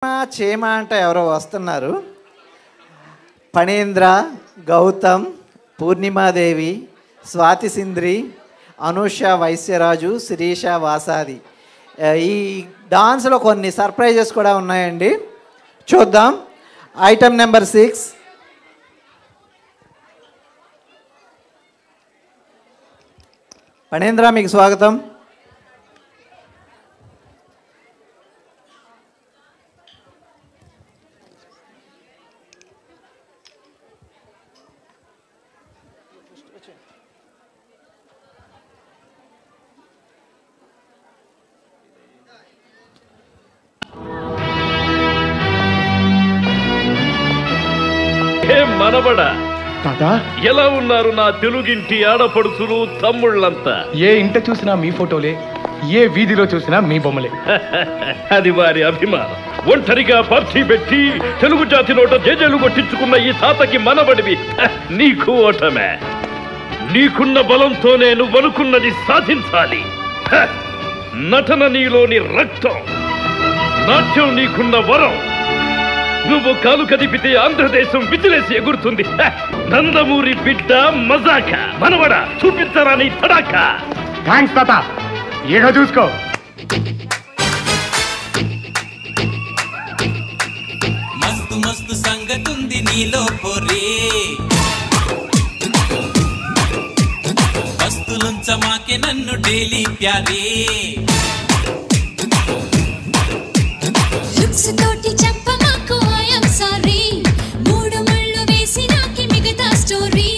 చేమ అంటే ఎవరో వస్తున్నారు. ఫణీంద్ర, గౌతమ్, పూర్ణిమాదేవి, స్వాతి సింద్రి, అనుష వైశ్యరాజు, శిరీష వాసాది. ఈ డాన్స్లో కొన్ని సర్ప్రైజెస్ కూడా ఉన్నాయండి, చూద్దాం. Item number 6. ఫణీంద్ర, మీకు స్వాగతం. మనబడా ఎలా ఉన్నారు నా తెలుగింటి ఆడపడుచులు తమ్ముళ్ళంతా? ఏ ఇంట చూసినా మీ ఫోటోలే, ఏ వీధిలో చూసినా మీ బొమ్మలే. అది వారి అభిమానం. ఒంటరిగా పార్టీ పెట్టి తెలుగు జాతి నోట జేజేలు కొట్టించుకున్న ఈ తాతకి మనబడివి నీకు ఓటమే. నీకున్న బలంతోనే నువ్వనుకున్నది సాధించాలి. నటన నీలోని రక్తం, నాట్యం నీకున్న వరం. నువ్వు కాలు కదిపితే ఆంధ్రదేశం విజిలేసి ఎగురుతుంది. నందమూరి బిడ్డ మజాక మనవడ చూపించరా నీ తడాక. థ్యాంక్స్ తాత, ఏగా చూసుకో. మస్తు మస్తు సంగతుంది నీలో పొరే, వస్తులుంచమాకే నన్ను డైలీ ప్యారే. తోటి చెప్పమాకు ఐఎమ్ సారీ, మూడు ముళ్ళు వేసి నాకి మిగతా స్టోరీ.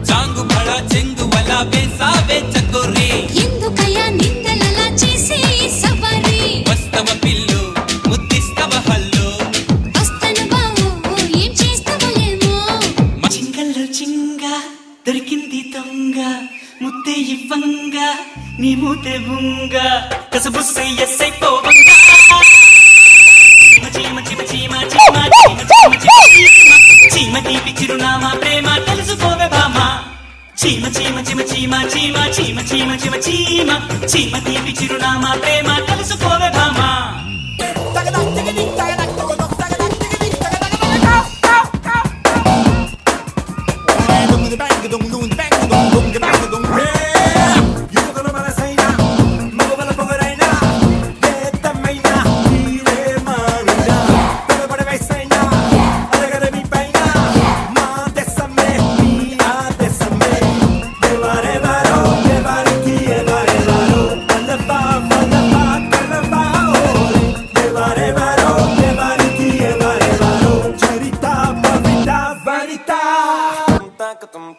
చాంగు బడా చెంగు వలా వేసావే చకోరే, ఎందుకయ్యా నిందలలా చేసే సవారీ. వస్తవ పిల్లు ముద్దిస్తవ హల్లు, వస్తను బావో ఏం చేస్తావో ఏమో. చింగల్లో చింగ దొరికింది దొంగ, ముద్దే ఇవ్వంగా నీ మూతే బుంగ. కసబుస్సై ఎస్సై పోవంగా, చీమ చీమ చీమ చీమ చీమ చీమ చీమ చీమ తీపి చిరునామా ప్రేమ తెలుసుకోవే బామా. చీమ చీమ చీమ చీమ చీమ చీమ చీమ చీమ చీమ చీమ తీపి చిరునామా ప్రేమ తెలుసుకోవే బామా.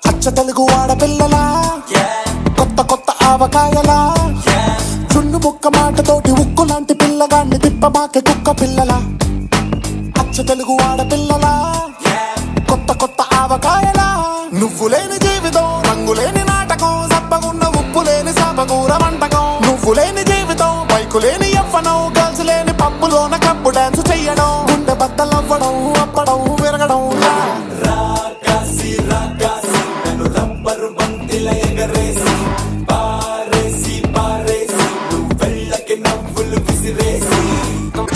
అచ్చ తెలుగు ఆడపిల్లలా, కొత్త కొత్త ఆవకాయలా, చున్ను ముక్క మాటతోటి ఉక్కు లాంటి పిల్లగాన్ని తిప్పమాకే కుక్క పిల్లలా. అచ్చ తెలుగు ఆడపిల్లలా, కొత్త కొత్త ఆవకాయలా, నువ్వు లేని జీవితం రంగు లేని నాటకం, సబ్బగున్న ఉప్పు లేని సాపకూర వంటకం. నువ్వు లేని జీవితం బైకు లేని యవ్వనం, గర్ల్స్ లేని పప్పులోన కప్పు డాన్స్ చెయ్యడం, గుండె బద్దలవ్వడం, అప్పడం విరగడం.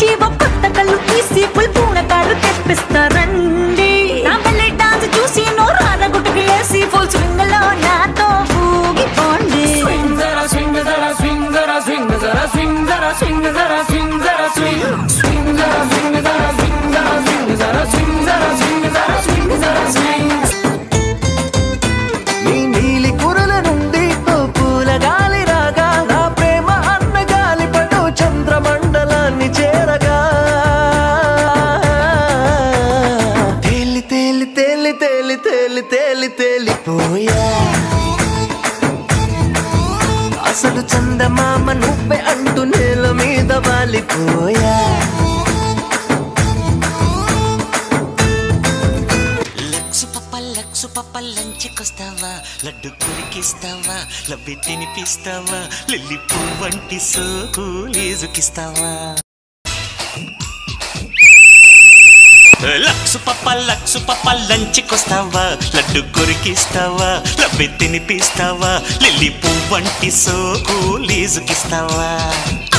జీవ పట్టకళ్ళు తీసి పుల్పూనకాలు తెప్పిస్తారండి. నా బల్లె డాన్స్ చూసి నోరాన గుట్టుకు వేసి ఫుల్ స్వింగ్ లో నాతో ఊగిపోండి. స్వింగ్ జరా స్వింగ్ జరా స్వింగ్ జరా స్వింగ్ జరా స్వింగ్ జరా స్వింగ్ జరా స్వింగ్ జరా స్వింగ్ స్వింగ్ జరా స్వింగ్ జరా స్వింగ్ జరా స్వింగ్ జరా స్వింగ్ జరా స్వింగ్ జరా స్వింగ్ జరా స్వింగ్. నీ నీలి కురల నుండి పూల గాలి రాగా, నా ప్రేమ అన్న గాలి పడు చంద్రమండలాన్ని చేరగా, తేలి తేలి తేలి తేలి తేలి తేలి తేలిపోయా. అసలు చందమామ నువ్వే అంటూ నేల మీద వాలిపోయా. లక్సు పప్ప లంచుకొస్తావా, లడ్డు కురికిస్తావా, లబ్బి తినిపిస్తావా, లిల్లి పువ్వంటి సోకు లేజుకిస్తావా. లక్సు పప్ప లంచుకొస్తావా, లడ్డు కొరికిస్తావా, లబ్బి తినిపిస్తావా, లిల్లి పువ్వంటి సోకు లేజుకిస్తావా.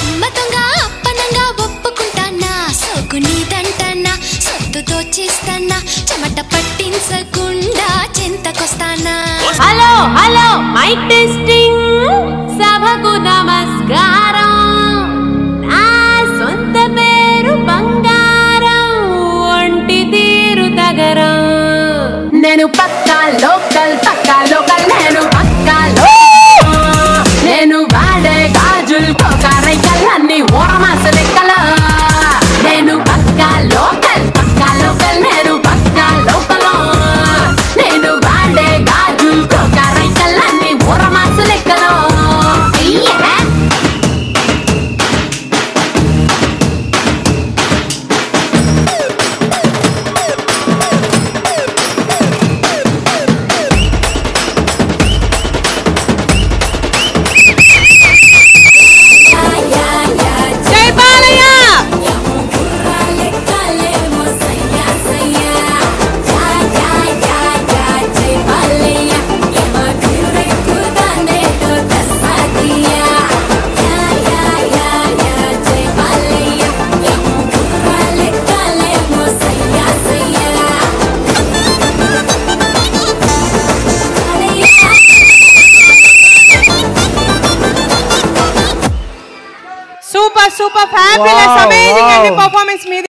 అమ్మ దొంగ అప్పనంగా ఒప్పుకుంటానా, సోకు నీదంటన్నా సొత్తుతో చేస్తానా చెమట పట్టించకుండా చింతకొస్తానా హలో హలో మైక్ టెస్టింగ్ సభకు నమస్కారం నా సొంత పేరు బంగారం ఒంటి తీరు తగరం నేను పక్కా లోకల్ నేను పక్కా నేను వాడే గాజులు కోకారైకలన్నీ ఓరమాస లెక్కల నేను పక్కా లోకల్ నేను పక్కా లోకల్ నేను వాడే గాజులు కోకారైకలన్నీ ఓరమాస లెక్కల Super fabulous, amazing and performance.